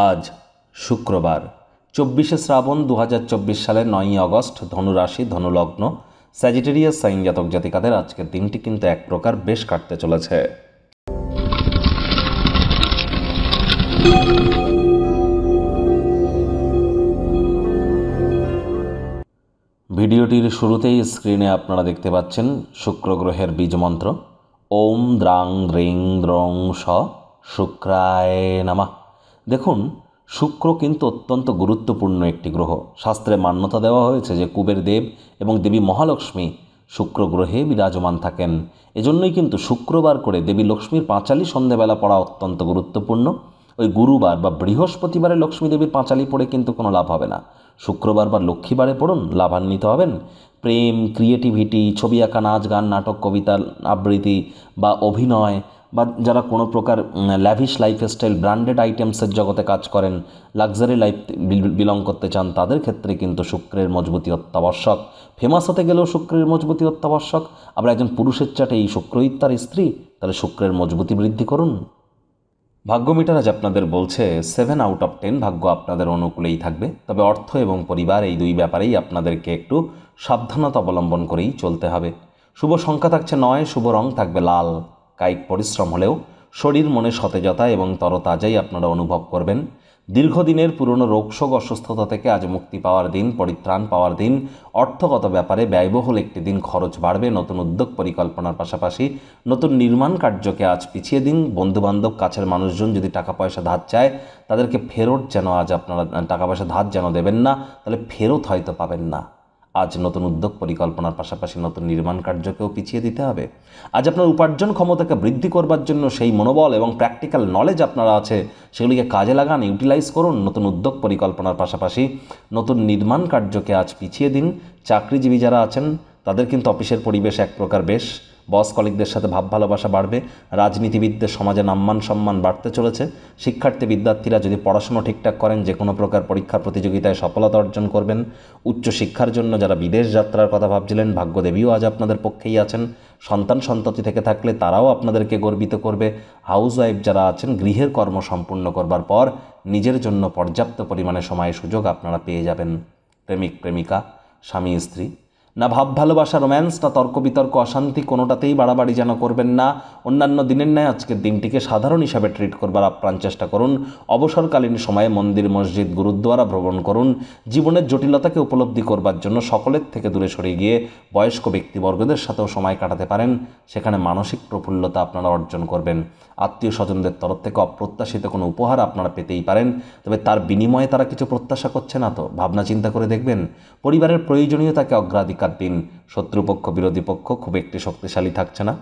আজ শুক্রবার 24শে শ্রাবণ 2024 সালের 9ই আগস্ট, ধনুরাশি, ধনুলগ্ন, স্যাজিটেরিয়াস সাইন জাতক জাতিকাদের আজকের দিনটি কিন্তু এক প্রকার বেশ কাটতে চলেছে। ভিডিওটির শুরুতেই স্ক্রিনে আপনারা দেখতে পাচ্ছেন শুক্র গ্রহের বীজমন্ত্র ওম দ্রাং দ্রিং দ্রং স শুক্রায় নমঃ। দেখুন, শুক্র কিন্তু অত্যন্ত গুরুত্বপূর্ণ একটি গ্রহ। শাস্ত্রে মান্যতা দেওয়া হয়েছে যে কুবের দেব এবং দেবী মহালক্ষ্মী শুক্র গ্রহে বিরাজমান থাকেন। এজন্যই কিন্তু শুক্রবার করে দেবী লক্ষ্মীর পাঁচালি সন্ধ্যাবেলা পড়া অত্যন্ত গুরুত্বপূর্ণ। ওই গুরুবার বা বৃহস্পতিবারে লক্ষ্মী দেবীর পাঁচালি পড়ে কিন্তু কোনো লাভ হবে না। শুক্রবার বা লক্ষ্মীবারে পড়ুন, লাভান্বিত হবেন। প্রেম, ক্রিয়েটিভিটি, ছবি আঁকা, নাচ গান, নাটক, কবিতা আবৃত্তি বা অভিনয়, বা যারা কোনো প্রকার ল্যাভিশ লাইফস্টাইল, ব্র্যান্ডেড আইটেমসের জগতে কাজ করেন, লাক্সারি লাইফ বিলং করতে চান, তাদের ক্ষেত্রে কিন্তু শুক্রের মজবুতি অত্যাবশ্যক। ফেমাস হতে গেলেও শুক্রের মজবুতি অত্যাবশ্যক। আবার একজন পুরুষের চাটে এই শুক্রই তার স্ত্রী, তাহলে শুক্রের মজবুতি বৃদ্ধি করুন। ভাগ্য মিটার আজ আপনাদের বলছে 7 আউট অফ 10 ভাগ্য আপনাদের অনুকূলেই থাকবে। তবে অর্থ এবং পরিবার এই দুই ব্যাপারেই আপনাদেরকে একটু সাবধানতা অবলম্বন করেই চলতে হবে। শুভ সংখ্যা থাকছে 9, শুভ রং থাকবে লাল। কায়িক পরিশ্রম হলেও শরীর মনে সতেজতা এবং তরতাজাই আপনারা অনুভব করবেন। দীর্ঘদিনের পুরনো রোগশোক, অসুস্থতা থেকে আজ মুক্তি পাওয়ার দিন, পরিত্রাণ পাওয়ার দিন। অর্থগত ব্যাপারে ব্যয়বহুল একটি দিন, খরচ বাড়বে। নতুন উদ্যোগ পরিকল্পনার পাশাপাশি নতুন নির্মাণ কার্যকে আজ পিছিয়ে দিন। বন্ধুবান্ধব, কাছের মানুষজন যদি টাকা পয়সা ধার চায়, তাদেরকে ফেরত যেন আজ আপনারা টাকা পয়সা ধার যেন দেবেন না, তাহলে ফেরত হয়তো পাবেন না। আজ নতুন উদ্যোগ পরিকল্পনার পাশাপাশি নতুন নির্মাণ কার্যকেও পিছিয়ে দিতে হবে। আজ আপনার উপার্জন ক্ষমতাকে বৃদ্ধি করবার জন্য সেই মনোবল এবং প্র্যাকটিক্যাল নলেজ আপনারা আছে, সেগুলিকে কাজে লাগান, ইউটিলাইজ করুন। নতুন উদ্যোগ পরিকল্পনার পাশাপাশি নতুন নির্মাণ কার্যকে আজ পিছিয়ে দিন। চাকরিজীবী যারা আছেন তাদের কিন্তু অফিসের পরিবেশ এক প্রকার বেশ, বস কলিগদের সাথে ভাব ভালোবাসা বাড়বে। রাজনীতিবিদদের সমাজে নাম্মান সম্মান বাড়তে চলেছে। শিক্ষার্থী বিদ্যার্থীরা যদি পড়াশুনো ঠিকঠাক করেন, যে কোনো প্রকার পরীক্ষা প্রতিযোগিতায় সফলতা অর্জন করবেন। উচ্চশিক্ষার জন্য যারা বিদেশ যাত্রার কথা ভাবছিলেন, ভাগ্যদেবীও আজ আপনাদের পক্ষেই আছেন। সন্তান সন্ততি থেকে থাকলে তারাও আপনাদেরকে গর্বিত করবে। হাউস ওয়াইফ যারা আছেন, গৃহের কর্ম সম্পূর্ণ করবার পর নিজের জন্য পর্যাপ্ত পরিমাণে সময় সুযোগ আপনারা পেয়ে যাবেন। প্রেমিক প্রেমিকা, স্বামী স্ত্রী, না ভাব ভালোবাসা, রোম্যান্স, না তর্ক বিতর্ক, অশান্তি, কোনোটাতেই বাড়াবাড়ি যেন করবেন না। অন্যান্য দিনের ন্যায় আজকের দিনটিকে সাধারণ হিসাবে ট্রিট করবার আপ্রাণ চেষ্টা করুন। অবসরকালীন সময়ে মন্দির, মসজিদ, গুরুদ্বারা ভ্রমণ করুন। জীবনের জটিলতাকে উপলব্ধি করবার জন্য সকলের থেকে দূরে সরে গিয়ে বয়স্ক ব্যক্তিবর্গদের সাথেও সময় কাটাতে পারেন। সেখানে মানসিক প্রফুল্লতা আপনারা অর্জন করবেন। আত্মীয় স্বজনদের তরফ থেকে অপ্রত্যাশিত কোনো উপহার আপনারা পেতেই পারেন, তবে তার বিনিময়ে তারা কিছু প্রত্যাশা করছে না তো ভাবনা চিন্তা করে দেখবেন। পরিবারের প্রয়োজনীয়তাকে অগ্রাধিকার দিন। শত্রুপক্ষ, বিরোধী পক্ষ খুব একটি শক্তিশালী থাকছে না।